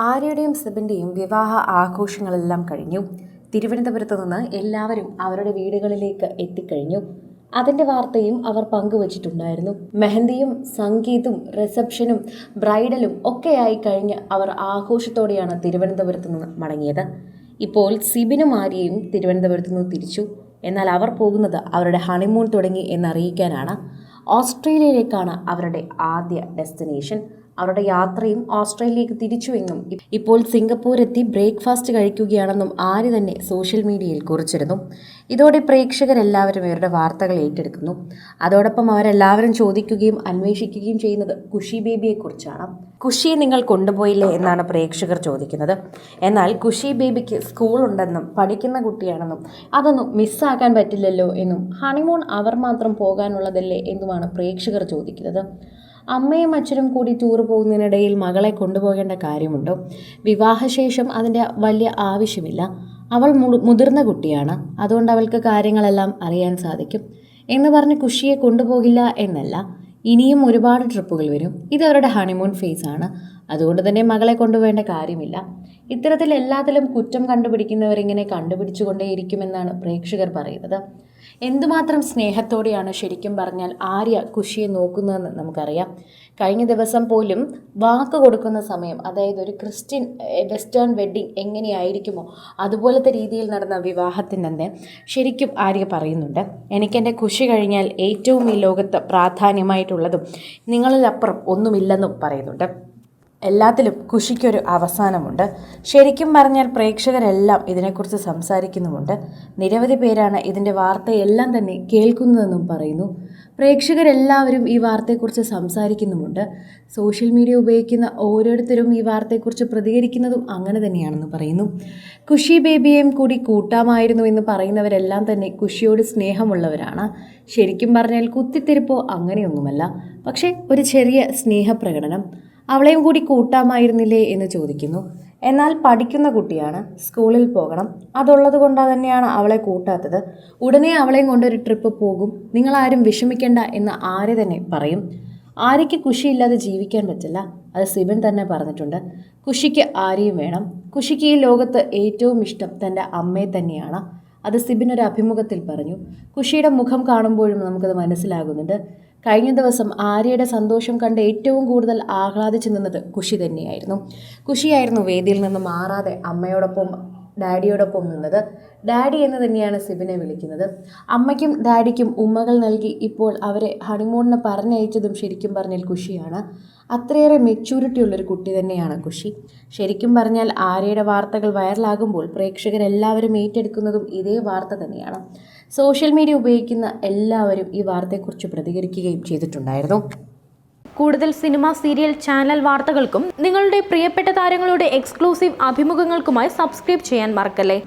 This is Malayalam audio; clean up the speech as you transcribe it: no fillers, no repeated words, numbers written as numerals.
ആര്യയുടെയും സിബിൻ്റെയും വിവാഹ ആഘോഷങ്ങളെല്ലാം കഴിഞ്ഞു. തിരുവനന്തപുരത്ത് നിന്ന് എല്ലാവരും അവരുടെ വീടുകളിലേക്ക് എത്തിക്കഴിഞ്ഞു. അതിൻ്റെ വാർത്തയും അവർ പങ്കുവച്ചിട്ടുണ്ടായിരുന്നു. മെഹന്തിയും സംഗീതും റിസപ്ഷനും ബ്രൈഡലും ഒക്കെയായി കഴിഞ്ഞ് അവർ ആഘോഷത്തോടെയാണ് തിരുവനന്തപുരത്ത് നിന്ന് മടങ്ങിയത്. ഇപ്പോൾ സിബിനും ആര്യയും തിരുവനന്തപുരത്ത് നിന്ന് തിരിച്ചു. എന്നാൽ അവർ പോകുന്നത് അവരുടെ ഹണിമൂൺ തുടങ്ങി എന്നറിയിക്കാനാണ്. ഓസ്ട്രേലിയയിലേക്കാണ് അവരുടെ ആദ്യ ഡെസ്റ്റിനേഷൻ. അവരുടെ യാത്രയും ഓസ്ട്രേലിയയിലേക്ക് തിരിച്ചുവെന്നും ഇപ്പോൾ സിംഗപ്പൂർ എത്തി ബ്രേക്ക്ഫാസ്റ്റ് കഴിക്കുകയാണെന്നും ആര്യ തന്നെ സോഷ്യൽ മീഡിയയിൽ കുറിച്ചിരുന്നു. ഇതോടെ പ്രേക്ഷകരെല്ലാവരും ഇവരുടെ വാർത്തകൾ ഏറ്റെടുക്കുന്നു. അതോടൊപ്പം അവരെല്ലാവരും ചോദിക്കുകയും അന്വേഷിക്കുകയും ചെയ്യുന്നത് ഖുഷി ബേബിയെക്കുറിച്ചാണ്. ഖുഷിയെ നിങ്ങൾ കൊണ്ടുപോയില്ലേ എന്നാണ് പ്രേക്ഷകർ ചോദിക്കുന്നത്. എന്നാൽ ഖുഷി ബേബിക്ക് സ്കൂളുണ്ടെന്നും പഠിക്കുന്ന കുട്ടിയാണെന്നും അതൊന്നും മിസ്സാക്കാൻ പറ്റില്ലല്ലോ എന്നും ഹണിമൂൺ അവർ മാത്രം പോകാനുള്ളതല്ലേ എന്നുമാണ് പ്രേക്ഷകർ ചോദിക്കുന്നത്. അമ്മയും അച്ഛനും കൂടി ടൂർ പോകുന്നതിനിടയിൽ മകളെ കൊണ്ടുപോകേണ്ട കാര്യമുണ്ടോ? വിവാഹശേഷം അതിൻ്റെ വലിയ ആവശ്യമില്ല. അവൾ മുതിർന്ന കുട്ടിയാണ്, അതുകൊണ്ട് അവൾക്ക് കാര്യങ്ങളെല്ലാം അറിയാൻ സാധിക്കും എന്ന് പറഞ്ഞ് ഖുഷിയെ കൊണ്ടുപോകില്ല എന്നല്ല. ഇനിയും ഒരുപാട് ട്രിപ്പുകൾ വരും. ഇത് അവരുടെ ഹണിമൂൺ ഫേസ് ആണ്. അതുകൊണ്ട് തന്നെ മകളെ കൊണ്ടുപോകേണ്ട കാര്യമില്ല. ഇത്തരത്തിൽ എല്ലാത്തിലും കുറ്റം കണ്ടുപിടിക്കുന്നവരിങ്ങനെ കണ്ടുപിടിച്ചുകൊണ്ടേയിരിക്കുമെന്നാണ് പ്രേക്ഷകർ പറയുന്നത്. എന്തുമാത്രം സ്നേഹത്തോടെയാണ് ശരിക്കും പറഞ്ഞാൽ ആര്യ ഖുഷിയെ നോക്കുന്നതെന്ന് നമുക്കറിയാം. കഴിഞ്ഞ ദിവസം പോലും വാക്ക് കൊടുക്കുന്ന സമയം, അതായത് ഒരു ക്രിസ്ത്യൻ വെസ്റ്റേൺ വെഡ്ഡിങ് എങ്ങനെയായിരിക്കുമോ അതുപോലത്തെ രീതിയിൽ നടന്ന വിവാഹത്തിൻ്റെ ശരിക്കും ആര്യ പറയുന്നുണ്ട്, എനിക്കെൻ്റെ ഖുഷി കഴിഞ്ഞാൽ ഏറ്റവും ഈ ലോകത്ത് പ്രാധാന്യമായിട്ടുള്ളതും നിങ്ങളിലപ്പുറം ഒന്നുമില്ലെന്നും പറയുന്നുണ്ട്. എല്ലാത്തിലും ഖുഷിക്കൊരു അവസാനമുണ്ട്. ശരിക്കും പറഞ്ഞാൽ പ്രേക്ഷകരെല്ലാം ഇതിനെക്കുറിച്ച് സംസാരിക്കുന്നുമുണ്ട്. നിരവധി പേരാണ് ഇതിൻ്റെ വാർത്തയെല്ലാം തന്നെ കേൾക്കുന്നതെന്നും പറയുന്നു. പ്രേക്ഷകരെല്ലാവരും ഈ വാർത്തയെക്കുറിച്ച് സംസാരിക്കുന്നുമുണ്ട്. സോഷ്യൽ മീഡിയ ഉപയോഗിക്കുന്ന ഓരോരുത്തരും ഈ വാർത്തയെക്കുറിച്ച് പ്രതികരിക്കുന്നതും അങ്ങനെ തന്നെയാണെന്ന് പറയുന്നു. ഖുഷി ബേബിയെയും കൂടി കൂട്ടാമായിരുന്നു എന്ന് പറയുന്നവരെല്ലാം തന്നെ ഖുഷിയോട് സ്നേഹമുള്ളവരാണ്. ശരിക്കും പറഞ്ഞാൽ കുത്തിത്തിരിപ്പോ അങ്ങനെയൊന്നുമല്ല, പക്ഷേ ഒരു ചെറിയ സ്നേഹപ്രകടനം. അവളെയും കൂടി കൂട്ടാമായിരുന്നില്ലേ എന്ന് ചോദിക്കുന്നു. എന്നാൽ പഠിക്കുന്ന കുട്ടിയാണ്, സ്കൂളിൽ പോകണം, അതുള്ളത് കൊണ്ട് തന്നെയാണ് അവളെ കൂട്ടാത്തത്. ഉടനെ അവളെയും കൊണ്ടൊരു ട്രിപ്പ് പോകും, നിങ്ങളാരും വിഷമിക്കേണ്ട എന്ന് ആര്യ തന്നെ പറയും. ആര്യയ്ക്ക് ഖുഷിയില്ലാതെ ജീവിക്കാൻ പറ്റില്ല, അത് സിബിൻ തന്നെ പറഞ്ഞിട്ടുണ്ട്. ഖുഷിക്ക് ആര്യയും വേണം. ഖുഷിക്ക് ഈ ലോകത്ത് ഏറ്റവും ഇഷ്ടം തൻ്റെ അമ്മയെ തന്നെയാണ്. അത് സിബിൻ ഒരു അഭിമുഖത്തിൽ പറഞ്ഞു. ഖുഷിയുടെ മുഖം കാണുമ്പോഴും നമുക്കത് മനസ്സിലാകുന്നുണ്ട്. കഴിഞ്ഞ ദിവസം ആര്യയുടെ സന്തോഷം കണ്ട് ഏറ്റവും കൂടുതൽ ആഹ്ലാദിച്ചു നിന്നത് ഖുഷി തന്നെയായിരുന്നു. ഖുഷിയായിരുന്നു വേദിയിൽ നിന്ന് മാറാതെ അമ്മയോടൊപ്പം ഡാഡിയോടൊപ്പം നിന്നത്. ഡാഡി എന്ന് തന്നെയാണ് സിബിനെ വിളിക്കുന്നത്. അമ്മയ്ക്കും ഡാഡിക്കും ഉമ്മകൾ നൽകി ഇപ്പോൾ അവരെ ഹണിമൂണിന് പറഞ്ഞയച്ചതും ശരിക്കും പറഞ്ഞാൽ ഖുഷിയാണ്. അത്രയേറെ മെച്യൂരിറ്റി ഉള്ളൊരു കുട്ടി തന്നെയാണ് ഖുഷി. ശരിക്കും പറഞ്ഞാൽ ആര്യയുടെ വാർത്തകൾ വൈറലാകുമ്പോൾ പ്രേക്ഷകരെല്ലാവരും ഏറ്റെടുക്കുന്നതും ഇതേ വാർത്ത തന്നെയാണ്. സോഷ്യൽ മീഡിയ ഉപയോഗിക്കുന്ന എല്ലാവരും ഈ വാർത്തയെക്കുറിച്ച് പ്രതികരിക്കുകയും ചെയ്തിട്ടുണ്ടായിരുന്നു. കൂടുതൽ സിനിമ, സീരിയൽ, ചാനൽ വാർത്തകൾക്കും നിങ്ങളുടെ പ്രിയപ്പെട്ട താരങ്ങളുടെ എക്സ്ക്ലൂസീവ് അഭിമുഖങ്ങൾക്കുമായി സബ്സ്ക്രൈബ് ചെയ്യാൻ മറക്കല്ലേ.